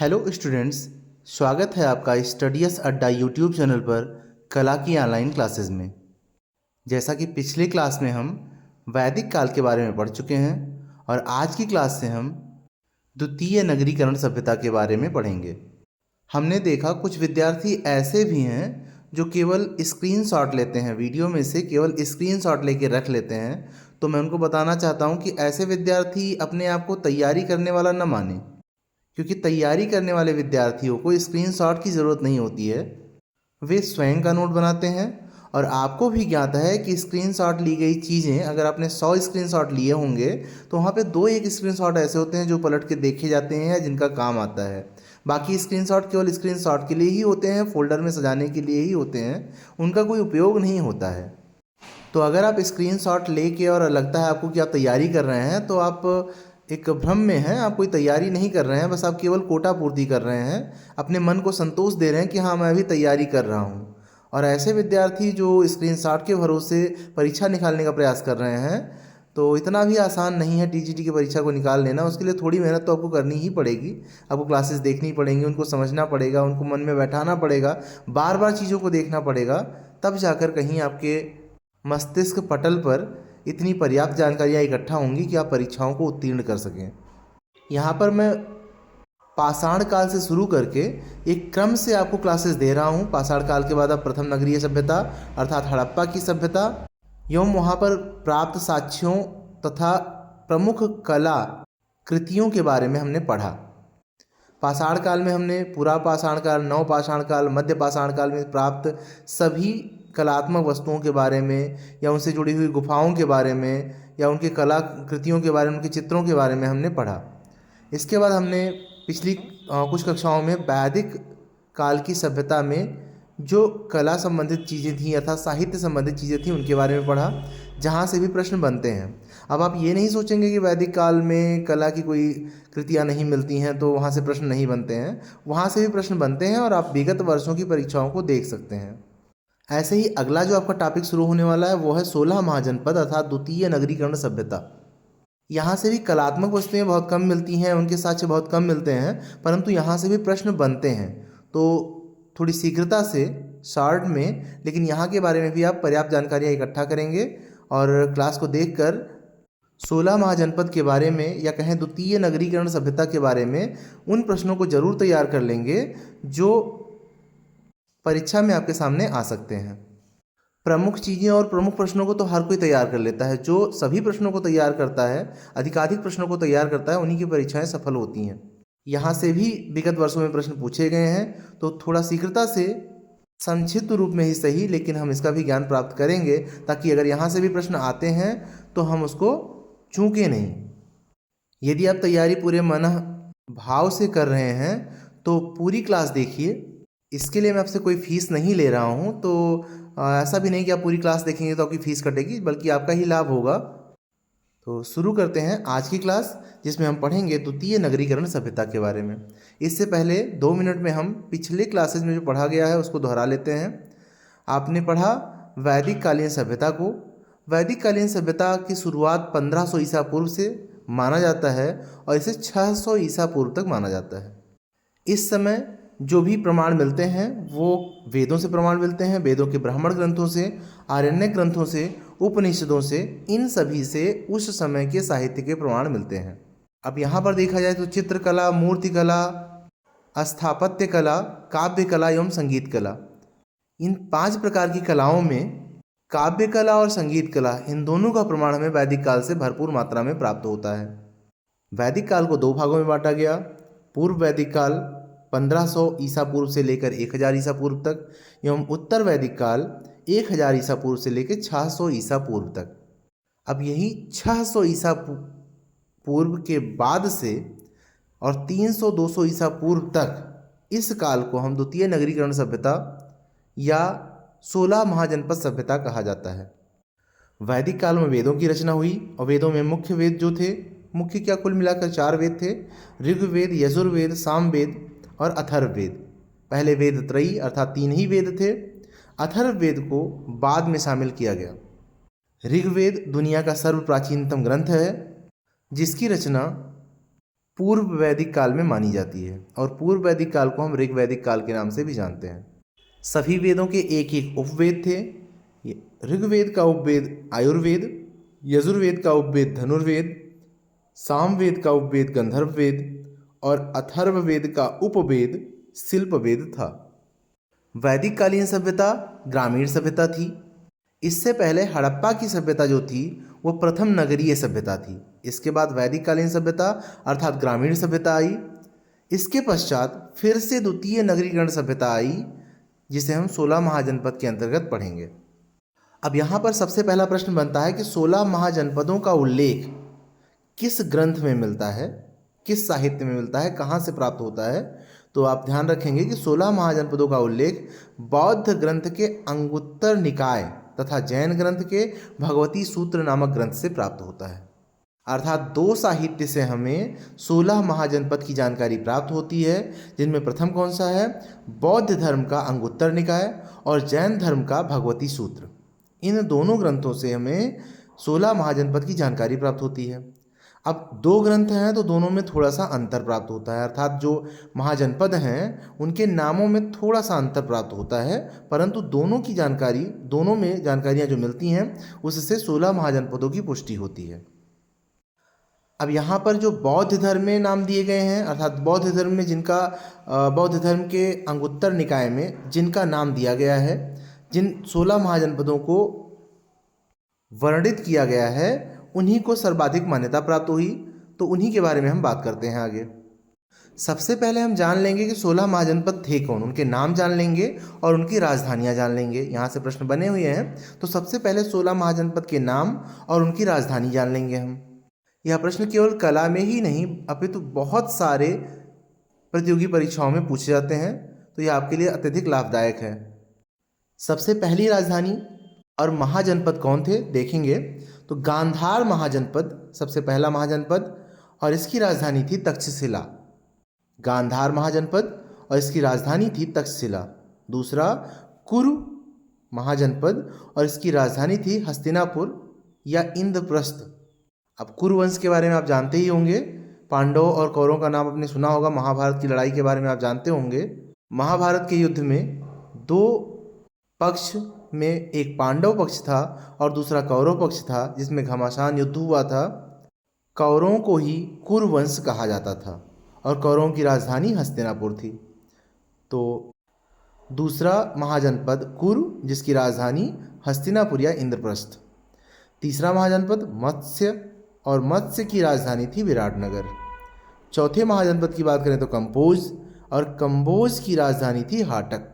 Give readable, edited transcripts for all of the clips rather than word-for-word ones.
Hello students, स्वागत है आपका स्टडीज अड्डा यूट्यूब चैनल पर कला की ऑनलाइन क्लासेस में। जैसा कि पिछले क्लास में हम वैदिक काल के बारे में पढ़ चुके हैं और आज की क्लास से हम द्वितीय नगरीकरण सभ्यता के बारे में पढ़ेंगे। हमने देखा कुछ विद्यार्थी ऐसे भी हैं जो केवल स्क्रीनशॉट लेते हैं, वीडियो में से केवल स्क्रीनशॉट लेके रख लेते हैं। तो मैं उनको बताना चाहता हूं कि ऐसे विद्यार्थी अपने आप को तैयारी करने वाला न माने, क्योंकि तैयारी करने वाले विद्यार्थियों को स्क्रीनशॉट की ज़रूरत नहीं होती है। वे स्वयं का नोट बनाते हैं और आपको भी ज्ञात है कि स्क्रीनशॉट ली गई चीज़ें, अगर आपने 100 स्क्रीनशॉट लिए होंगे तो वहाँ पे 2-1 स्क्रीनशॉट ऐसे होते हैं जो पलट के देखे जाते हैं या जिनका काम आता है। बाकी स्क्रीनशॉट केवल स्क्रीनशॉट के लिए ही होते हैं, फोल्डर में सजाने के लिए ही होते हैं, उनका कोई उपयोग नहीं होता है। तो अगर आप स्क्रीनशॉट लेके और लगता है आपको कि आप तैयारी कर रहे हैं, तो आप एक भ्रम में हैं। आप कोई तैयारी नहीं कर रहे हैं, बस आप केवल कोटा पूर्ति कर रहे हैं, अपने मन को संतोष दे रहे हैं कि हाँ, मैं अभी तैयारी कर रहा हूँ। और ऐसे विद्यार्थी जो स्क्रीनशॉट के भरोसे परीक्षा निकालने का प्रयास कर रहे हैं, तो इतना भी आसान नहीं है टीजीटी की परीक्षा को निकाल लेना। उसके लिए थोड़ी मेहनत तो आपको करनी ही पड़ेगी। आपको क्लासेस देखनी पड़ेंगी, उनको समझना पड़ेगा, उनको मन में बैठाना पड़ेगा, बार बार चीज़ों को देखना पड़ेगा, तब जाकर कहीं आपके मस्तिष्क पटल पर इतनी पर्याप्त जानकारियाँ इकट्ठा होंगी कि आप परीक्षाओं को उत्तीर्ण कर सकें। यहाँ पर मैं पाषाण काल से शुरू करके एक क्रम से आपको क्लासेस दे रहा हूँ। पाषाण काल के बाद अब प्रथम नगरीय सभ्यता अर्थात हड़प्पा की सभ्यता एवं वहाँ पर प्राप्त साक्ष्यों तथा प्रमुख कला कृतियों के बारे में हमने पढ़ा। पाषाण काल में हमने पुरा पाषाण काल, नव पाषाण काल, मध्य पाषाण काल में प्राप्त सभी कलात्मक वस्तुओं के बारे में या उनसे जुड़ी हुई गुफाओं के बारे में या उनकी कलाकृतियों के बारे में, उनके चित्रों के बारे में हमने पढ़ा। इसके बाद हमने पिछली कुछ कक्षाओं में वैदिक काल की सभ्यता में जो कला संबंधित चीज़ें थीं अर्थात साहित्य संबंधित चीज़ें थीं उनके बारे में पढ़ा, जहाँ से भी प्रश्न बनते हैं। अब आप ये नहीं सोचेंगे कि वैदिक काल में कला की कोई कृतियाँ नहीं मिलती हैं तो वहाँ से प्रश्न नहीं बनते हैं। वहाँ से भी प्रश्न बनते हैं और आप विगत वर्षों की परीक्षाओं को देख सकते हैं। ऐसे ही अगला जो आपका टॉपिक शुरू होने वाला है वो है 16 महाजनपद अर्थात द्वितीय नगरीकरण सभ्यता। यहाँ से भी कलात्मक वस्तुएं बहुत कम मिलती हैं, उनके साक्ष्य बहुत कम मिलते हैं, परंतु यहाँ से भी प्रश्न बनते हैं। तो थोड़ी शीघ्रता से, शॉर्ट में, लेकिन यहाँ के बारे में भी आप पर्याप्त जानकारियाँ इकट्ठा करेंगे और क्लास को देखकर 16 महाजनपद के बारे में या कहें द्वितीय नगरीकरण सभ्यता के बारे में उन प्रश्नों को जरूर तैयार कर लेंगे जो परीक्षा में आपके सामने आ सकते हैं। प्रमुख चीज़ें और प्रमुख प्रश्नों को तो हर कोई तैयार कर लेता है। जो सभी प्रश्नों को तैयार करता है, अधिकाधिक प्रश्नों को तैयार करता है, उन्हीं की परीक्षाएं सफल होती हैं। यहाँ से भी विगत वर्षों में प्रश्न पूछे गए हैं, तो थोड़ा शीघ्रता से, संक्षिप्त रूप में ही सही, लेकिन हम इसका भी ज्ञान प्राप्त करेंगे ताकि अगर यहाँ से भी प्रश्न आते हैं तो हम उसको चूकें नहीं। यदि आप तैयारी पूरे मन भाव से कर रहे हैं तो पूरी क्लास देखिए। इसके लिए मैं आपसे कोई फ़ीस नहीं ले रहा हूँ, तो ऐसा भी नहीं कि आप पूरी क्लास देखेंगे तो आपकी फ़ीस कटेगी, बल्कि आपका ही लाभ होगा। तो शुरू करते हैं आज की क्लास, जिसमें हम पढ़ेंगे द्वितीय नगरीकरण सभ्यता के बारे में। इससे पहले 2 मिनट में हम पिछले क्लासेज में जो पढ़ा गया है उसको दोहरा लेते हैं। आपने पढ़ा वैदिक कालीन सभ्यता को। वैदिक कालीन सभ्यता की शुरुआत 1500 ईसा पूर्व से माना जाता है और इसे 600 ईसा पूर्व तक माना जाता है। इस समय जो भी प्रमाण मिलते हैं वो वेदों से प्रमाण मिलते हैं, वेदों के ब्राह्मण ग्रंथों से, आरण्यक ग्रंथों से, उपनिषदों से, इन सभी से उस समय के साहित्य के प्रमाण मिलते हैं। अब यहाँ पर देखा जाए तो चित्रकला, मूर्तिकला, स्थापत्य कला, काव्य कला एवं संगीत कला, इन 5 प्रकार की कलाओं में काव्य कला और संगीत कला, इन दोनों का प्रमाण हमें वैदिक काल से भरपूर मात्रा में प्राप्त होता है। वैदिक काल को 2 भागों में बांटा गया। पूर्व वैदिक काल 1500 ईसा पूर्व से लेकर 1000 ईसा पूर्व तक एवं उत्तर वैदिक काल 1000 ईसा पूर्व से लेकर 600 ईसा पूर्व तक। अब यही 600 ईसा पूर्व के बाद से और 300-200 ईसा पूर्व तक, इस काल को हम द्वितीय नगरीकरण सभ्यता या 16 महाजनपद सभ्यता कहा जाता है। वैदिक काल में वेदों की रचना हुई और वेदों में मुख्य वेद जो थे, मुख्य क्या, कुल मिलाकर 4 वेद थे: ऋग्वेद, यजुर्वेद, सामवेद और अथर्ववेद। पहले वेद त्रयी अर्थात 3 ही वेद थे। अथर्ववेद को बाद में शामिल किया गया। ऋग्वेद दुनिया का सर्व प्राचीनतम ग्रंथ है, जिसकी रचना पूर्व वैदिक काल में मानी जाती है और पूर्व वैदिक काल को हम ऋग वैदिक काल के नाम से भी जानते हैं। सभी वेदों के एक एक उपवेद थे। ऋग्वेद का उपवेद आयुर्वेद, यजुर्वेद का उपवेद धनुर्वेद, सामवेद का उपवेद गंधर्व वेद और अथर्ववेद का उपवेद शिल्पवेद था। वैदिक कालीन सभ्यता ग्रामीण सभ्यता थी। इससे पहले हड़प्पा की सभ्यता जो थी वो प्रथम नगरीय सभ्यता थी। इसके बाद वैदिक कालीन सभ्यता अर्थात ग्रामीण सभ्यता आई। इसके पश्चात फिर से द्वितीय नगरीकरण सभ्यता आई, जिसे हम 16 महाजनपद के अंतर्गत पढ़ेंगे। अब यहाँ पर सबसे पहला प्रश्न बनता है कि 16 महाजनपदों का उल्लेख किस ग्रंथ में मिलता है, किस साहित्य में मिलता है, कहाँ से प्राप्त होता है। तो आप ध्यान रखेंगे कि 16 महाजनपदों का उल्लेख बौद्ध ग्रंथ के अंगुत्तर निकाय तथा जैन ग्रंथ के भगवती सूत्र नामक ग्रंथ से प्राप्त होता है। अर्थात दो साहित्य से हमें 16 महाजनपद की जानकारी प्राप्त होती है, जिनमें प्रथम कौन सा है, बौद्ध धर्म का अंगुत्तर निकाय और जैन धर्म का भगवती सूत्र। इन दोनों ग्रंथों से हमें 16 महाजनपद की जानकारी प्राप्त होती है। अब दो ग्रंथ हैं तो दोनों में थोड़ा सा अंतर प्राप्त होता है, अर्थात जो महाजनपद हैं उनके नामों में थोड़ा सा अंतर प्राप्त होता है, परंतु दोनों की जानकारी, दोनों में जानकारियाँ जो मिलती हैं उससे 16 महाजनपदों की पुष्टि होती है। अब यहाँ पर जो बौद्ध धर्म में नाम दिए गए हैं, अर्थात बौद्ध धर्म में जिनका बौद्ध धर्म के अंगुत्तर निकाय में जिनका नाम दिया गया है, जिन 16 महाजनपदों को वर्णित किया गया है, उन्हीं को सर्वाधिक मान्यता प्राप्त हुई। तो उन्हीं के बारे में हम बात करते हैं आगे। सबसे पहले हम जान लेंगे कि 16 महाजनपद थे कौन, उनके नाम जान लेंगे और उनकी राजधानियां जान लेंगे। यहाँ से प्रश्न बने हुए हैं, तो सबसे पहले 16 महाजनपद के नाम और उनकी राजधानी जान लेंगे हम। यह प्रश्न केवल कला में ही नहीं अपितु बहुत सारे प्रतियोगी परीक्षाओं में पूछे जाते हैं, तो यह आपके लिए अत्यधिक लाभदायक है। सबसे पहली राजधानी और महाजनपद कौन थे देखेंगे तो गांधार महाजनपद सबसे पहला महाजनपद और इसकी राजधानी थी तक्षशिला। गांधार महाजनपद और इसकी राजधानी थी तक्षशिला। दूसरा कुरु महाजनपद और इसकी राजधानी थी हस्तिनापुर या इंद्रप्रस्थ। अब कुरु वंश के बारे में आप जानते ही होंगे, पांडवों और कौरवों का नाम आपने सुना होगा, महाभारत की लड़ाई के बारे में आप जानते होंगे। महाभारत के युद्ध में दो पक्ष में एक पांडव पक्ष था और दूसरा कौरव पक्ष था, जिसमें घमासान युद्ध हुआ था। कौरवों को ही कुरुवंश कहा जाता था और कौरवों की राजधानी हस्तिनापुर थी। तो दूसरा महाजनपद कुरु, जिसकी राजधानी हस्तिनापुर या इंद्रप्रस्थ। तीसरा महाजनपद मत्स्य और मत्स्य की राजधानी थी विराटनगर। चौथे महाजनपद की बात करें तो कंबोज और कंबोज की राजधानी थी हाटक।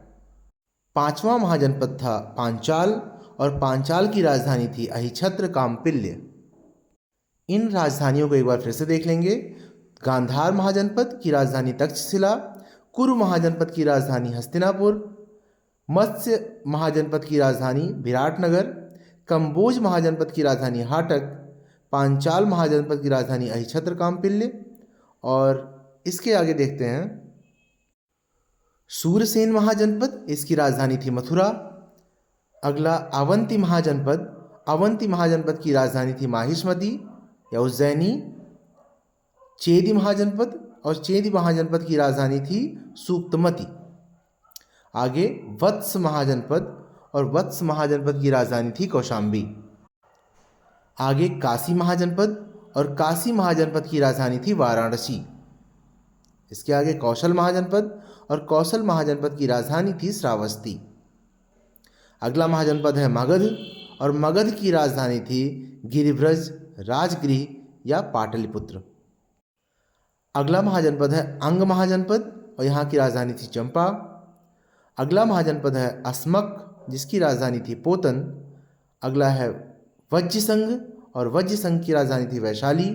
पांचवा महाजनपद था पांचाल और पांचाल की राजधानी थी अहिछत्र काम्पिल्य। इन राजधानियों को एक बार फिर से देख लेंगे। गांधार महाजनपद की राजधानी तक्षशिला, कुरु महाजनपद की राजधानी हस्तिनापुर, मत्स्य महाजनपद की राजधानी विराटनगर, कंबोज महाजनपद की राजधानी हाटक, पांचाल महाजनपद की राजधानी अहिछत्र काम्पिल्य। और इसके आगे देखते हैं सूरसेन महाजनपद, इसकी राजधानी थी मथुरा। अगला अवंती महाजनपद, अवंती महाजनपद की राजधानी थी माहिष्मती या उज्जैनी। चेदी महाजनपद और चेदी महाजनपद की राजधानी थी सूक्तमती। आगे वत्स महाजनपद और वत्स महाजनपद की राजधानी थी कौशाम्बी। आगे काशी महाजनपद और काशी महाजनपद की राजधानी थी वाराणसी। इसके आगे कौशल महाजनपद और कौशल महाजनपद की राजधानी थी श्रावस्ती। अगला महाजनपद है मगध और मगध की राजधानी थी गिरिव्रज, राजगृह या पाटलिपुत्र। अगला महाजनपद है अंग महाजनपद और यहाँ की राजधानी थी चंपा। अगला महाजनपद है अस्मक, जिसकी राजधानी थी पोतन। अगला है वज्रसंघ और वज्रसंघ की राजधानी थी वैशाली।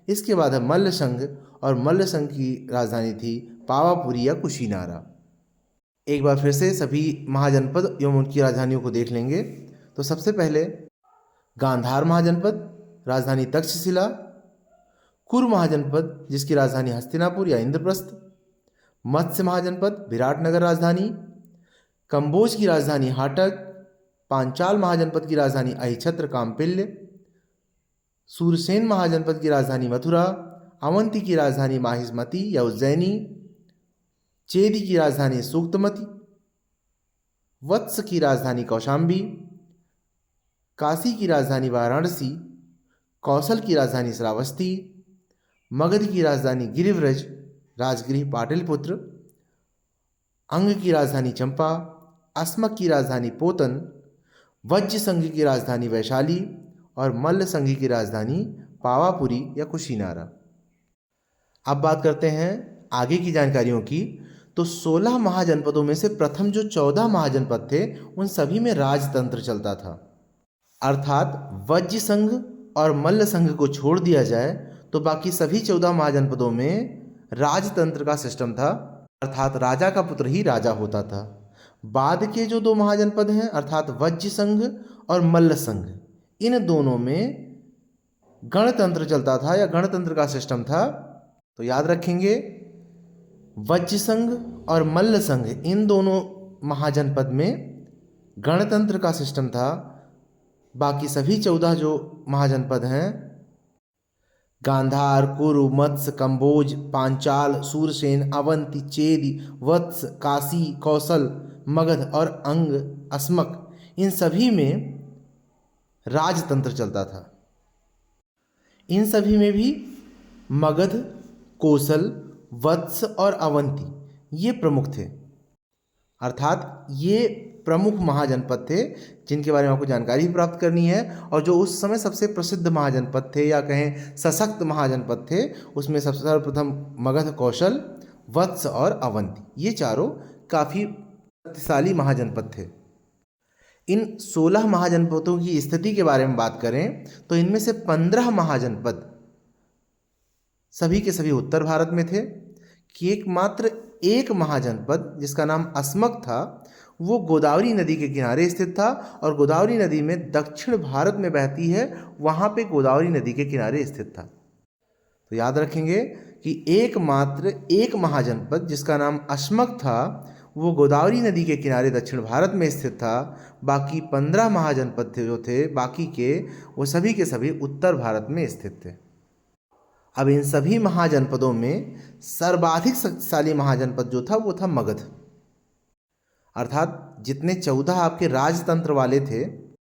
इसके बाद है मल्लसंघ और मल्लसंघ की राजधानी थी पावापुरी या कुशीनारा। एक बार फिर से सभी महाजनपद एवं उनकी राजधानियों को देख लेंगे। तो सबसे पहले गांधार महाजनपद, राजधानी तक्षशिला। कुरु महाजनपद, जिसकी राजधानी हस्तिनापुर या इंद्रप्रस्थ। मत्स्य महाजनपद, विराटनगर राजधानी। कंबोज की राजधानी हाटक। पांचाल महाजनपद की राजधानी अहिछत्र काम्पिल्य। सूरसेन महाजनपद की राजधानी मथुरा। अवंती की राजधानी माहिष्मती या उज्जैनी, चेदी की राजधानी सूक्तमती, वत्स की राजधानी कौशाम्बी, काशी की राजधानी वाराणसी, कौशल की राजधानी श्रावस्ती, मगध की राजधानी गिरिव्रज राजगृह पाटलिपुत्र, अंग की राजधानी चंपा, अस्मक की राजधानी पोतन, वज्र संघ की राजधानी वैशाली और मल्ल संघ की राजधानी पावापुरी या कुशीनारा। अब बात करते हैं आगे की जानकारियों की। तो 16 महाजनपदों में से प्रथम जो 14 महाजनपद थे उन सभी में राजतंत्र चलता था, अर्थात वज्र संघ और मल्ल संघ को छोड़ दिया जाए तो बाकी सभी 14 महाजनपदों में राजतंत्र का सिस्टम था, अर्थात राजा का पुत्र ही राजा होता था। बाद के जो 2 महाजनपद हैं अर्थात वज्र संघ और मल्ल संघ, इन दोनों में गणतंत्र चलता था या गणतंत्र का सिस्टम था। तो याद रखेंगे वज्र संघ और मल्ल संघ इन दोनों महाजनपद में गणतंत्र का सिस्टम था। बाकी सभी 14 जो महाजनपद हैं गांधार, कुरु, मत्स्य, कंबोज, पांचाल, सूरसेन, अवंती, चेदी, वत्स, काशी, कौशल, मगध और अंग, अस्मक, इन सभी में राजतंत्र चलता था। इन सभी में भी मगध, कौशल, वत्स और अवंती ये प्रमुख थे, अर्थात ये प्रमुख महाजनपद थे जिनके बारे में आपको जानकारी प्राप्त करनी है और जो उस समय सबसे प्रसिद्ध महाजनपद थे या कहें सशक्त महाजनपद थे। उसमें सबसे सर्वप्रथम मगध, कौशल, वत्स और अवंती, ये चारों काफ़ी शक्तिशाली महाजनपद थे। इन 16 महाजनपदों की स्थिति के बारे में बात करें तो इनमें से 15 महाजनपद सभी के सभी उत्तर भारत में थे कि एकमात्र एक महाजनपद जिसका नाम अस्मक था वो गोदावरी नदी के किनारे स्थित था और गोदावरी नदी में दक्षिण भारत में बहती है, वहाँ पे गोदावरी नदी के किनारे स्थित था। तो याद रखेंगे कि एकमात्र एक महाजनपद जिसका नाम अस्मक था वो गोदावरी नदी के किनारे दक्षिण भारत में स्थित था। बाकी 15 महाजनपद थे जो थे बाकी के वो सभी के सभी उत्तर भारत में स्थित थे। अब इन सभी महाजनपदों में सर्वाधिक शक्तिशाली महाजनपद जो था वो था मगध, अर्थात जितने 14 आपके राजतंत्र वाले थे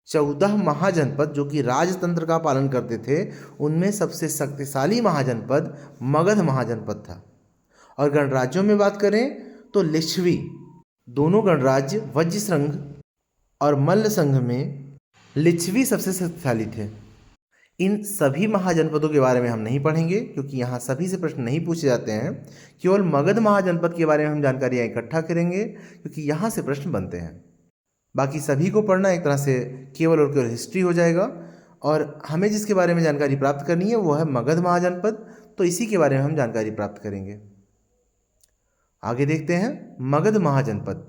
14 महाजनपद जो कि राजतंत्र का पालन करते थे उनमें सबसे शक्तिशाली महाजनपद मगध महाजनपद था। और गणराज्यों में बात करें तो लिच्छवी दोनों गणराज्य वज्र संघ और मल्ल संघ में लिच्छवी सबसे शक्तिशाली थे। इन सभी महाजनपदों के बारे में हम नहीं पढ़ेंगे क्योंकि यहाँ सभी से प्रश्न नहीं पूछे जाते हैं। केवल मगध महाजनपद के बारे में हम जानकारियाँ इकट्ठा करेंगे क्योंकि यहाँ से प्रश्न बनते हैं। बाकी सभी को पढ़ना एक तरह से केवल और केवल हिस्ट्री हो जाएगा और हमें जिसके बारे में जानकारी प्राप्त करनी है वो है मगध महाजनपद, तो इसी के बारे में हम जानकारी प्राप्त करेंगे। आगे देखते हैं मगध महाजनपद।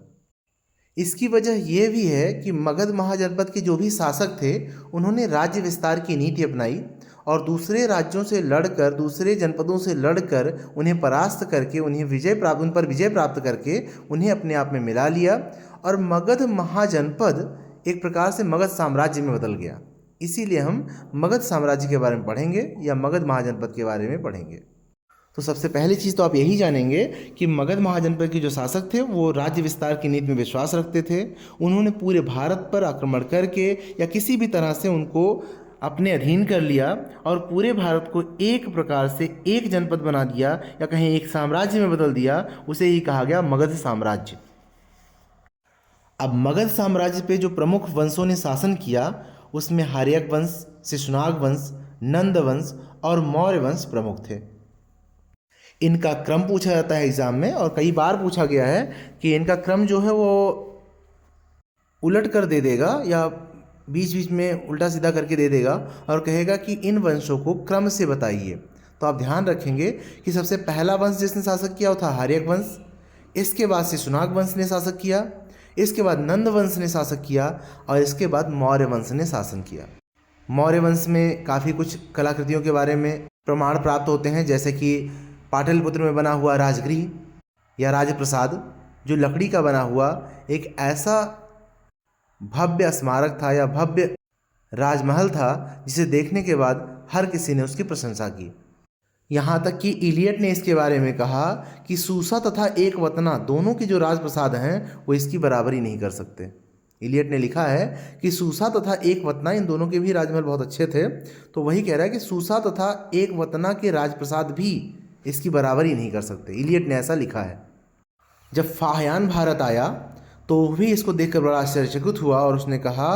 इसकी वजह यह भी है कि मगध महाजनपद के जो भी शासक थे उन्होंने राज्य विस्तार की नीति अपनाई और दूसरे राज्यों से लड़कर, दूसरे जनपदों से लड़कर उन्हें परास्त करके उन पर विजय प्राप्त करके उन्हें अपने आप में मिला लिया और मगध महाजनपद एक प्रकार से मगध साम्राज्य में बदल गया। इसीलिए हम मगध साम्राज्य के बारे में पढ़ेंगे या मगध महाजनपद के बारे में पढ़ेंगे। तो सबसे पहली चीज़ तो आप यही जानेंगे कि मगध महाजनपद के जो शासक थे वो राज्य विस्तार की नीति में विश्वास रखते थे। उन्होंने पूरे भारत पर आक्रमण करके या किसी भी तरह से उनको अपने अधीन कर लिया और पूरे भारत को एक प्रकार से एक जनपद बना दिया या कहीं एक साम्राज्य में बदल दिया। उसे ही कहा गया मगध साम्राज्य। अब मगध साम्राज्य पे जो प्रमुख वंशों ने शासन किया उसमें हार्यक वंश, शिशुनाग वंश, नंद वंश और मौर्य वंश प्रमुख थे। इनका क्रम पूछा जाता है एग्ज़ाम में और कई बार पूछा गया है कि इनका क्रम जो है वो उलट कर दे देगा या बीच बीच में उल्टा सीधा करके दे देगा और कहेगा कि इन वंशों को क्रम से बताइए। तो आप ध्यान रखेंगे कि सबसे पहला वंश जिसने शासक किया वो था हार्यक वंश, इसके बाद शिशुनाग वंश ने शासक किया, इसके बाद नंद वंश ने शासक किया और इसके बाद मौर्य वंश ने शासन किया। मौर्य वंश में काफ़ी कुछ कलाकृतियों के बारे में प्रमाण प्राप्त होते हैं, जैसे कि पाटलिपुत्र में बना हुआ राजगृह या राजप्रसाद जो लकड़ी का बना हुआ एक ऐसा भव्य स्मारक था या भव्य राजमहल था जिसे देखने के बाद हर किसी ने उसकी प्रशंसा की। यहाँ तक कि इलियट ने इसके बारे में कहा कि सूसा तथा एक वतना दोनों के जो राजप्रसाद हैं वो इसकी बराबरी नहीं कर सकते। इलियट ने लिखा है कि सूसा तथा एक वतना, इन दोनों के भी राजमहल बहुत अच्छे थे, तो वही कह रहा है कि सूसा तथा एक वतना के राजप्रसाद भी इसकी बराबरी नहीं कर सकते। इलियट ने ऐसा लिखा है। जब फाहयान भारत आया तो वो भी इसको देखकर बड़ा आश्चर्यचकित हुआ और उसने कहा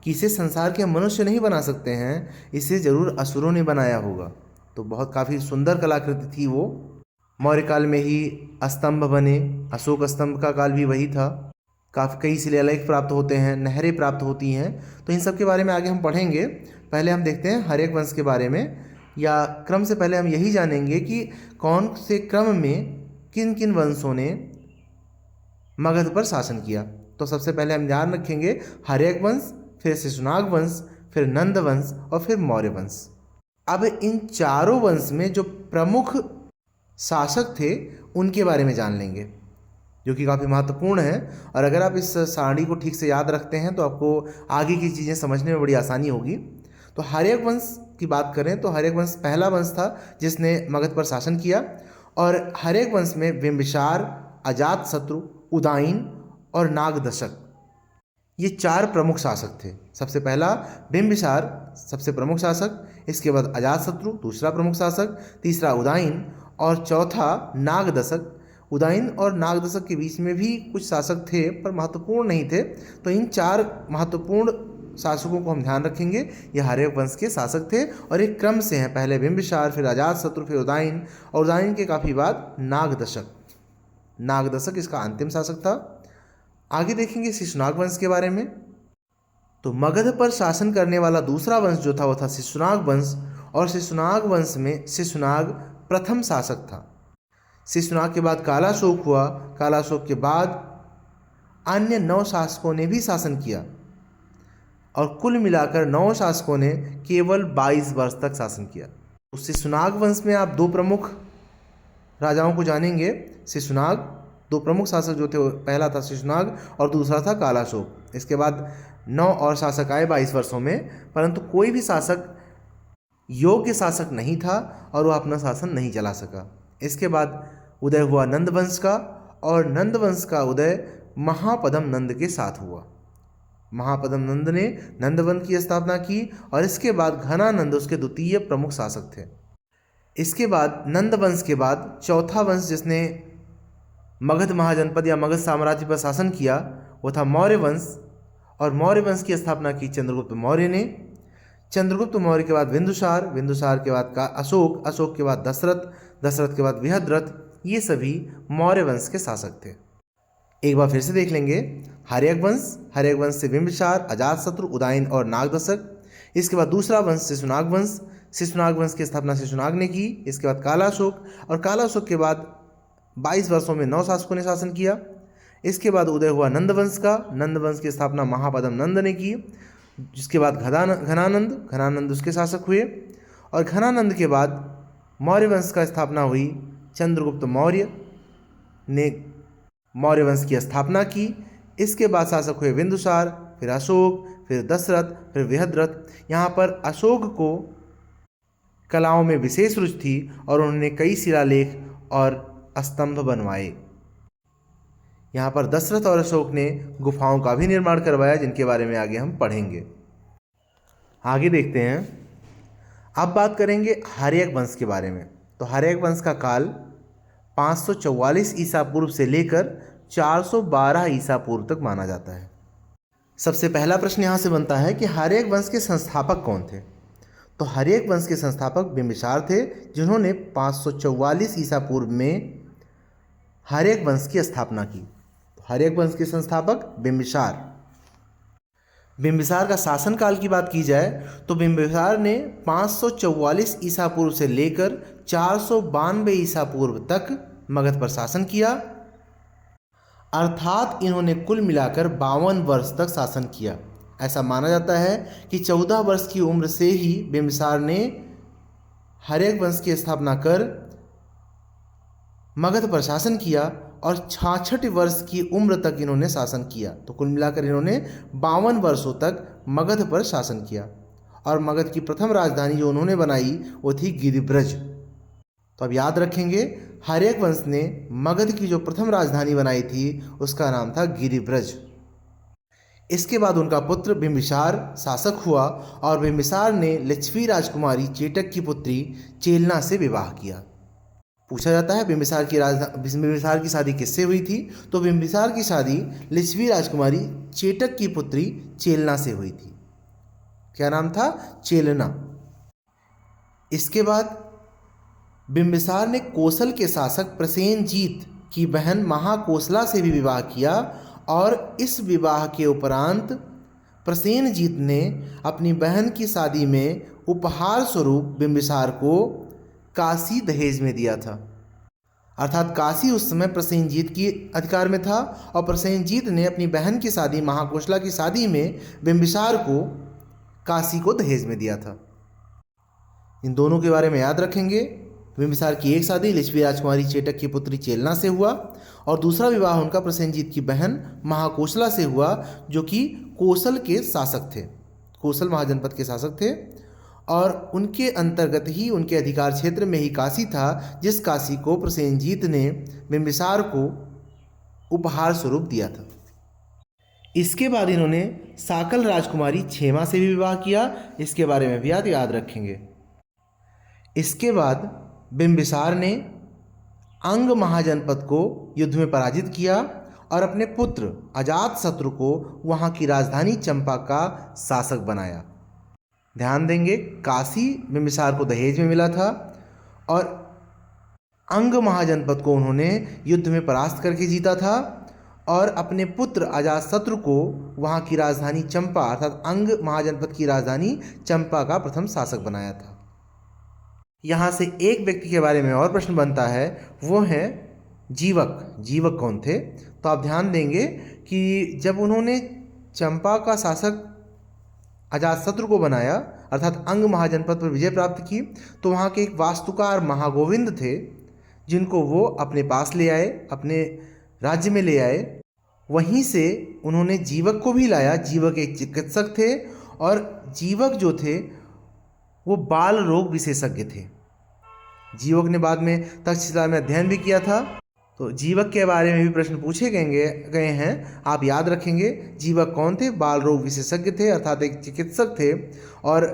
कि इसे संसार के मनुष्य नहीं बना सकते हैं, इसे जरूर असुरों ने बनाया होगा। तो बहुत काफ़ी सुंदर कलाकृति थी वो। मौर्य काल में ही स्तंभ बने, अशोक स्तंभ का काल भी वही था। काफ़ी कई शिलालेख प्राप्त होते हैं, नहरें प्राप्त होती हैं, तो इन सब के बारे में आगे हम पढ़ेंगे। पहले हम देखते हैं हर्यक वंश के बारे में, या क्रम से पहले हम यही जानेंगे कि कौन से क्रम में किन किन वंशों ने मगध पर शासन किया। तो सबसे पहले हम ध्यान रखेंगे हर्यक वंश, फिर शिशुनाग वंश, फिर नंद वंश और फिर मौर्य वंश। अब इन चारों वंश में जो प्रमुख शासक थे उनके बारे में जान लेंगे, जो कि काफ़ी महत्वपूर्ण है। और अगर आप इस सारणी को ठीक से याद रखते हैं तो आपको आगे की चीज़ें समझने में बड़ी आसानी होगी। तो हर्यक वंश की बात करें तो हर्यक वंश पहला वंश था जिसने मगध पर शासन किया। और हर्यक वंश में बिंबिसार, अजातशत्रु, उदायन और नागदशक, ये चार प्रमुख शासक थे। सबसे पहला बिंबिसार सबसे प्रमुख शासक, इसके बाद अजातशत्रु दूसरा प्रमुख शासक, तीसरा उदायन और चौथा नागदशक। उदायन और नागदशक के बीच में भी कुछ शासक थे पर महत्वपूर्ण नहीं थे। तो इन चार महत्वपूर्ण शासकों को हम ध्यान रखेंगे। ये हर्यक वंश के शासक थे और एक क्रम से हैं, पहले बिंबिसार, फिर अजातशत्रु, फिर उदायन, और उदायन के काफ़ी बाद नागदशक। नागदशक इसका अंतिम शासक था। आगे देखेंगे शिशुनाग वंश के बारे में। तो मगध पर शासन करने वाला दूसरा वंश जो था वो था शिशुनाग वंश, और शिशुनाग वंश में शिशुनाग प्रथम शासक था। शिशुनाग के बाद कालाशोक हुआ। कालाशोक के बाद अन्य 9 शासकों ने भी शासन किया और कुल मिलाकर 9 शासकों ने केवल 22 वर्ष तक शासन किया। उस शिशुनाग वंश में आप 2 प्रमुख राजाओं को जानेंगे। शिशुनाग, 2 प्रमुख शासक जो थे, पहला था शिशुनाग और दूसरा था कालाशोक। इसके बाद 9 और शासक आए 22 वर्षों में, परंतु कोई भी शासक योग्य शासक नहीं था और वह अपना शासन नहीं चला सका। इसके बाद उदय हुआ नंद वंश का, और नंद वंश का उदय महापद्म नंद के साथ हुआ। महापद्म नंद ने नंद वंश की स्थापना की और इसके बाद घनानंद उसके द्वितीय प्रमुख शासक थे। इसके बाद नंद वंश के बाद चौथा वंश जिसने मगध महाजनपद या मगध साम्राज्य पर शासन किया वो था मौर्य वंश, और मौर्य वंश की स्थापना की चंद्रगुप्त मौर्य ने। चंद्रगुप्त मौर्य के बाद बिंदुसार, बिंदुसार के बाद का अशोक, अशोक के बाद दशरथ, दशरथ के बाद बृहद्रथ, ये सभी मौर्य वंश के शासक थे। एक बार फिर से देख लेंगे। हर्यक वंश, हर्यक वंश से बिंबिसार, अजातशत्रु, उदायन और नागदशक। इसके बाद दूसरा वंश शिशुनाग वंश, शिशुनाग वंश की स्थापना शिशुनाग ने की। इसके बाद कालाशोक, और कालाशोक के बाद 22 वर्षों में 9 शासकों ने शासन किया। इसके बाद उदय हुआ नंद वंश का, नंद वंश की स्थापना महापद्म नंद ने की। जिसके बाद घनानंद, घनानंद उसके शासक हुए, और घनानंद के बाद मौर्य वंश का स्थापना हुई। चंद्रगुप्त मौर्य ने मौर्य वंश की स्थापना की। इसके बाद शासक हुए बिंदुसार, फिर अशोक, फिर दशरथ, फिर बृहद्रथ। यहाँ पर अशोक को कलाओं में विशेष रुचि थी और उन्होंने कई शिलालेख और स्तंभ बनवाए। यहाँ पर दशरथ और अशोक ने गुफाओं का भी निर्माण करवाया, जिनके बारे में आगे हम पढ़ेंगे। आगे देखते हैं। अब बात करेंगे हर्यक वंश के बारे में। तो हर्यक वंश का काल 544 ईसा पूर्व से लेकर 412 ईसा पूर्व तक माना जाता है। सबसे पहला प्रश्न यहाँ से बनता है कि हर्यक वंश के संस्थापक कौन थे। तो हर्यक वंश के संस्थापक बिंबिसार थे, जिन्होंने 544 ईसा पूर्व में हर्यक वंश की स्थापना की। तो हर्यक वंश के संस्थापक बिंबिसार। बिंबिसार का शासनकाल की बात की जाए तो बिंबिसार ने 544 ईसा पूर्व से लेकर 492 ईसा पूर्व तक मगध पर शासन किया, अर्थात इन्होंने कुल मिलाकर 52 वर्ष तक शासन किया। ऐसा माना जाता है कि 14 वर्ष की उम्र से ही बिंबिसार ने हर्यक वंश की स्थापना कर मगध पर शासन किया और 66 वर्ष की उम्र तक इन्होंने शासन किया। तो कुल मिलाकर इन्होंने 52 वर्षों तक मगध पर शासन किया। और मगध की प्रथम राजधानी जो उन्होंने बनाई वो थी गिरिब्रज। तो अब याद रखेंगे, हर्यक वंश ने मगध की जो प्रथम राजधानी बनाई थी उसका नाम था गिरिब्रज। इसके बाद उनका पुत्र बिंबिसार शासक हुआ और बिंबिसार ने लिच्छवी राजकुमारी चेटक की पुत्री चेलना से विवाह किया। पूछा जाता है बिंबिसार की शादी किससे हुई थी? तो बिंबिसार की शादी लिच्छवी राजकुमारी चेटक की पुत्री चेलना से हुई थी। क्या नाम था? चेलना। इसके बाद बिंबिसार ने कोसल के शासक प्रसेनजीत की बहन महाकोसला से भी विवाह किया और इस विवाह के उपरांत प्रसेनजीत ने अपनी बहन की शादी में उपहार स्वरूप बिंबिसार को काशी दहेज में दिया था। अर्थात काशी उस समय प्रसेनजीत के अधिकार में था और प्रसेनजीत ने अपनी बहन की शादी महाकोसला की शादी में बिंबिसार को काशी को दहेज में दिया था। इन दोनों के बारे में याद रखेंगे। बिंबिसार की एक शादी लिच्छवी राजकुमारी चेटक की पुत्री चेलना से हुआ और दूसरा विवाह उनका प्रसेनजीत की बहन महाकोसला से हुआ, जो कि कोसल के शासक थे, कोसल महाजनपद के शासक थे और उनके अंतर्गत ही, उनके अधिकार क्षेत्र में ही काशी था, जिस काशी को प्रसेनजीत ने बिंबिसार को उपहार स्वरूप दिया था। इसके बाद इन्होंने साकल राजकुमारी क्षेमा से भी विवाह किया। इसके बारे में भी याद रखेंगे। इसके बाद बिंबिसार ने अंग महाजनपद को युद्ध में पराजित किया और अपने पुत्र अजातशत्रु को वहाँ की राजधानी चंपा का शासक बनाया। ध्यान देंगे, काशी बिंबिसार को दहेज में मिला था और अंग महाजनपद को उन्होंने युद्ध में परास्त करके जीता था और अपने पुत्र अजातशत्रु को वहाँ की राजधानी चंपा अर्थात अंग महाजनपद की राजधानी चंपा का प्रथम शासक बनाया था। यहाँ से एक व्यक्ति के बारे में और प्रश्न बनता है, वो है जीवक। जीवक कौन थे? तो आप ध्यान देंगे कि जब उन्होंने चंपा का शासक अजातशत्रु को बनाया अर्थात अंग महाजनपद पर विजय प्राप्त की, तो वहाँ के एक वास्तुकार महागोविंद थे, जिनको वो अपने पास ले आए, अपने राज्य में ले आए। वहीं से उन्होंने जीवक को भी लाया। जीवक एक चिकित्सक थे और जीवक जो थे वो बाल रोग विशेषज्ञ थे। जीवक ने बाद में तक्षशिला में अध्ययन भी किया था। तो जीवक के बारे में भी प्रश्न पूछे गए हैं, आप याद रखेंगे। जीवक कौन थे? बाल रोग विशेषज्ञ थे अर्थात एक चिकित्सक थे। और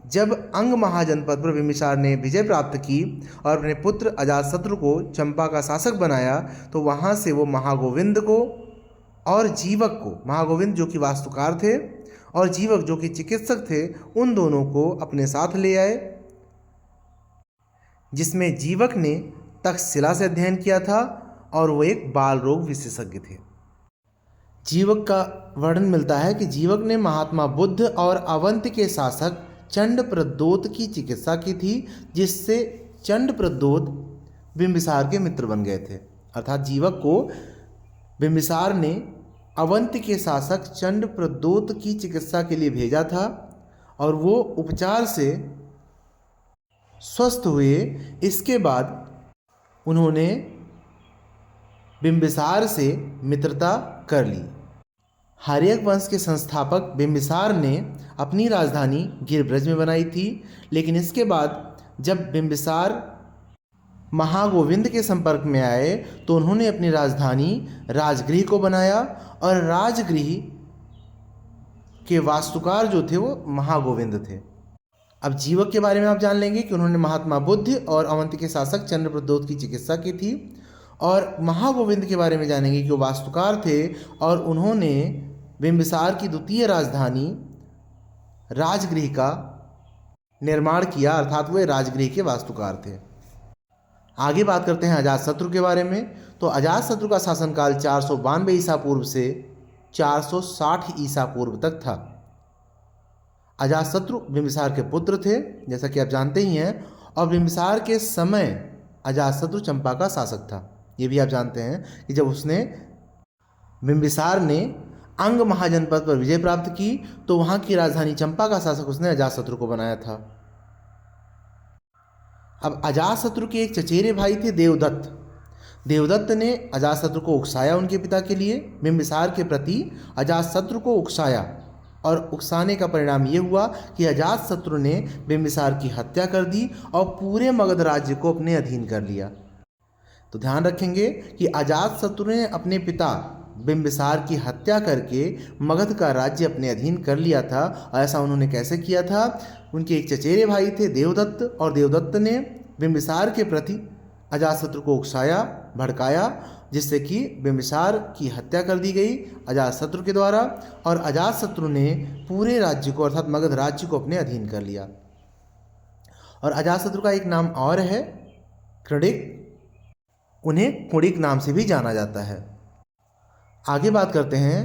जब अंग महाजनपद पर बिंबिसार ने विजय प्राप्त की और अपने पुत्र अजातशत्रु को चंपा का शासक बनाया, तो वहाँ से वो महागोविंद को और जीवक को, महागोविंद जो कि वास्तुकार थे और जीवक जो कि चिकित्सक थे, उन दोनों को अपने साथ ले आए, जिसमें जीवक ने तक्षशिला से अध्ययन किया था और वो एक बाल रोग विशेषज्ञ थे। जीवक का वर्णन मिलता है कि जीवक ने महात्मा बुद्ध और अवंत के शासक चंडप्रद्योत की चिकित्सा की थी, जिससे चंडप्रद्योत बिंबिसार के मित्र बन गए थे। अर्थात जीवक को बिंबिसार ने अवंत के शासक चंडप्रद्योत की चिकित्सा के लिए भेजा था और वो उपचार से स्वस्थ हुए। इसके बाद उन्होंने बिंबिसार से मित्रता कर ली। हर्यक वंश के संस्थापक बिंबिसार ने अपनी राजधानी गिरिब्रज में बनाई थी, लेकिन इसके बाद जब बिंबिसार महागोविंद के संपर्क में आए तो उन्होंने अपनी राजधानी राजगृह को बनाया और राजगृह के वास्तुकार जो थे वो महागोविंद थे। अब जीवक के बारे में आप जान लेंगे कि उन्होंने महात्मा बुद्ध और अवंती के शासक चंद्रप्रद्योत की चिकित्सा की थी, और महागोविंद के बारे में जानेंगे कि वो वास्तुकार थे और उन्होंने बिंबिसार की द्वितीय राजधानी राजगृह का निर्माण किया, अर्थात वो राजगृह के वास्तुकार थे। आगे बात करते हैं अजातशत्रु के बारे में। तो अजातशत्रु का शासनकाल 492 ईसा पूर्व से 460 ईसा पूर्व तक था। अजातशत्रु बिंबिसार के पुत्र थे, जैसा कि आप जानते ही हैं, और बिंबिसार के समय अजातशत्रु चंपा का शासक था। ये भी आप जानते हैं कि जब बिंबिसार ने अंग महाजनपद पर विजय प्राप्त की तो वहाँ की राजधानी चंपा का शासक उसने अजातशत्रु को बनाया था। अब अजातशत्रु के एक चचेरे भाई थे देवदत्त। देवदत्त ने अजातशत्रु को उकसाया उनके पिता के लिए, बिंबिसार के प्रति अजातशत्रु को उकसाया और उकसाने का परिणाम ये हुआ कि अजातशत्रु ने बिंबिसार की हत्या कर दी और पूरे मगध राज्य को अपने अधीन कर लिया। तो ध्यान रखेंगे कि अजातशत्रु ने अपने पिता बिंबिसार की हत्या करके मगध का राज्य अपने अधीन कर लिया था। और ऐसा उन्होंने कैसे किया था? उनके एक चचेरे भाई थे देवदत्त, और देवदत्त ने बिंबिसार के प्रति अजातशत्रु को उकसाया, भड़काया, जिससे कि बिंबिसार की हत्या कर दी गई अजातशत्रु के द्वारा, और अजातशत्रु ने पूरे राज्य को अर्थात मगध राज्य को अपने अधीन कर लिया। और अजातशत्रु का एक नाम और है कृणिक, उन्हें कुणिक नाम से भी जाना जाता है। आगे बात करते हैं,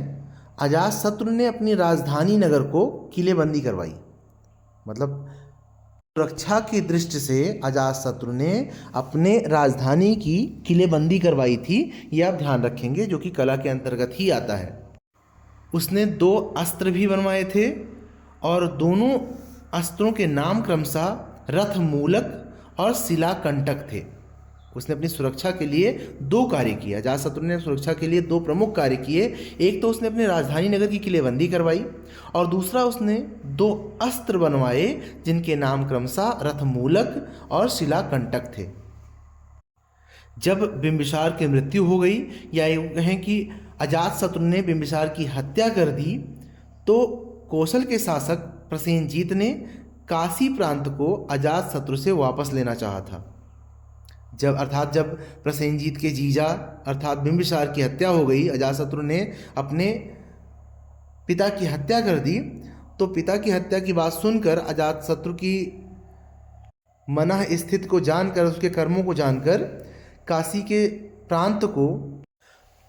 अजातशत्रु ने अपनी राजधानी नगर को किलेबंदी करवाई। मतलब सुरक्षा की दृष्टि से अजातशत्रु ने अपने राजधानी की किलेबंदी करवाई थी। यह आप ध्यान रखेंगे, जो कि कला के अंतर्गत ही आता है। उसने 2 अस्त्र भी बनवाए थे और दोनों अस्त्रों के नाम क्रमशः रथमूलक और शिलाकंटक थे। उसने अपनी सुरक्षा के लिए 2 कार्य किए। अजातशत्रु ने सुरक्षा के लिए 2 प्रमुख कार्य किए। एक तो उसने अपने राजधानी नगर की किलेबंदी करवाई और दूसरा उसने 2 अस्त्र बनवाए जिनके नाम क्रमशः रथमूलक और शिलाकंटक थे। जब बिंबिसार की मृत्यु हो गई, या यूँ कहें कि अजातशत्रु ने बिंबिसार की हत्या कर दी, तो कौशल के शासक प्रसेनजीत ने काशी प्रांत को अजातशत्रु से वापस लेना चाहा था। जब प्रसेनजीत के जीजा अर्थात बिंबिसार की हत्या हो गई, अजातशत्रु ने अपने पिता की हत्या कर दी, तो पिता की हत्या की बात सुनकर अजातशत्रु की मनः स्थिति को जानकर, उसके कर्मों को जानकर काशी के प्रांत को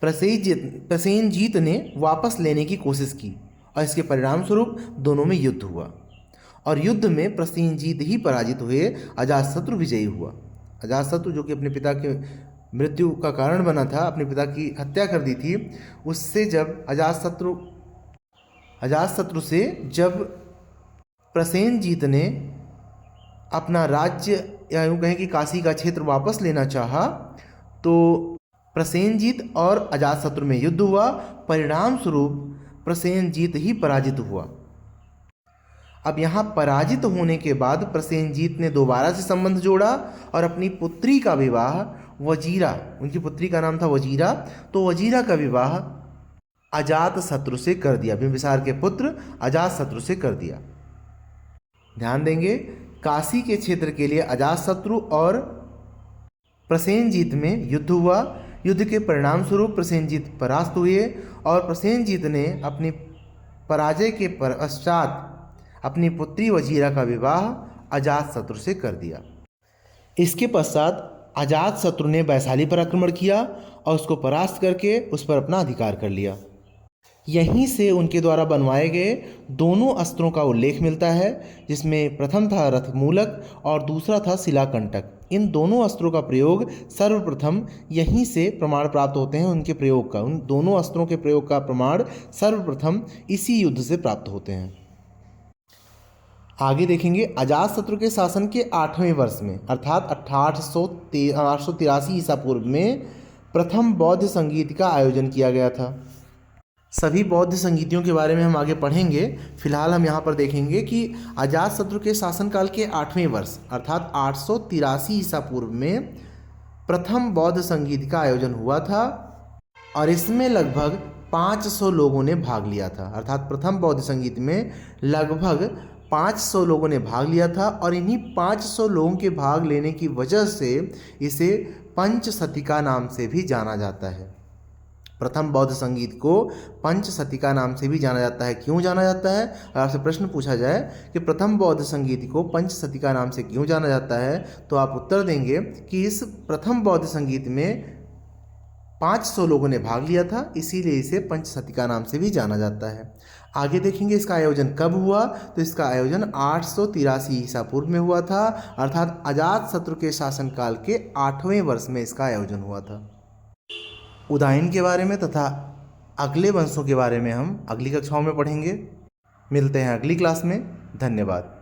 प्रसेनजीत ने वापस लेने की कोशिश की और इसके परिणाम स्वरूप दोनों में युद्ध हुआ और युद्ध में प्रसेनजीत ही पराजित हुए, अजातशत्रु विजयी हुआ। अजातशत्रु जो कि अपने पिता के मृत्यु का कारण बना था, अपने पिता की हत्या कर दी थी, उससे जब अजातशत्रु से जब प्रसेनजीत ने अपना राज्य या यूँ कहें कि काशी का क्षेत्र वापस लेना चाहा, तो प्रसेनजीत और अजातशत्रु में युद्ध हुआ। परिणाम स्वरूप प्रसेनजीत ही पराजित हुआ। अब यहाँ पराजित होने के बाद प्रसेनजीत ने दोबारा से संबंध जोड़ा और अपनी पुत्री का विवाह वजीरा, उनकी पुत्री का नाम था वजीरा, तो वजीरा का विवाह अजातशत्रु से कर दिया, बिंबिसार के पुत्र अजातशत्रु से कर दिया। ध्यान देंगे, काशी के क्षेत्र के लिए अजातशत्रु और प्रसेनजीत में युद्ध हुआ। युद्ध के परिणाम स्वरूप प्रसेनजीत परास्त हुए और प्रसेनजीत ने अपनी पराजय के पश्चात अपनी पुत्री वजीरा का विवाह अजातशत्रु से कर दिया। इसके पश्चात अजातशत्रु ने वैशाली पर आक्रमण किया और उसको परास्त करके उस पर अपना अधिकार कर लिया। यहीं से उनके द्वारा बनवाए गए दोनों अस्त्रों का उल्लेख मिलता है, जिसमें प्रथम था रथमूलक और दूसरा था शिलाकंटक। इन दोनों अस्त्रों का प्रयोग सर्वप्रथम यहीं से प्रमाण प्राप्त होते हैं उनके प्रयोग का। उन दोनों अस्त्रों के प्रयोग का प्रमाण सर्वप्रथम इसी युद्ध से प्राप्त होते हैं। आगे देखेंगे, अजातशत्रु के शासन के 8वें वर्ष में अर्थात 883 ईसा पूर्व में प्रथम बौद्ध संगीत का आयोजन किया गया था। सभी बौद्ध संगीतियों के बारे में हम आगे पढ़ेंगे। फिलहाल हम यहाँ पर देखेंगे कि अजातशत्रु के शासनकाल के 8वें वर्ष अर्थात 883 ईसा पूर्व में प्रथम बौद्ध संगीत का आयोजन हुआ था और इसमें लगभग 500 लोगों ने भाग लिया था। अर्थात प्रथम बौद्ध संगीत में लगभग 500 लोगों ने भाग लिया था और इन्हीं 500 लोगों के भाग लेने की वजह से इसे पंचशतिका नाम से भी जाना जाता है। प्रथम बौद्ध संगीत को पंचशतिका नाम से भी जाना जाता है। क्यों जाना जाता है? अगर आपसे प्रश्न पूछा जाए कि प्रथम बौद्ध संगीत को पंचशतिका नाम से क्यों जाना जाता है, तो आप उत्तर देंगे कि इस प्रथम बौद्ध संगीत में 500 लोगों ने भाग लिया था, इसीलिए इसे पंचशतिका नाम से भी जाना जाता है। आगे देखेंगे इसका आयोजन कब हुआ, तो इसका आयोजन 883 ईसा पूर्व में हुआ था, अर्थात अजातशत्रु के शासनकाल के 8वें वर्ष में इसका आयोजन हुआ था। उदायन के बारे में तथा अगले वंशों के बारे में हम अगली कक्षाओं में पढ़ेंगे। मिलते हैं अगली क्लास में। धन्यवाद।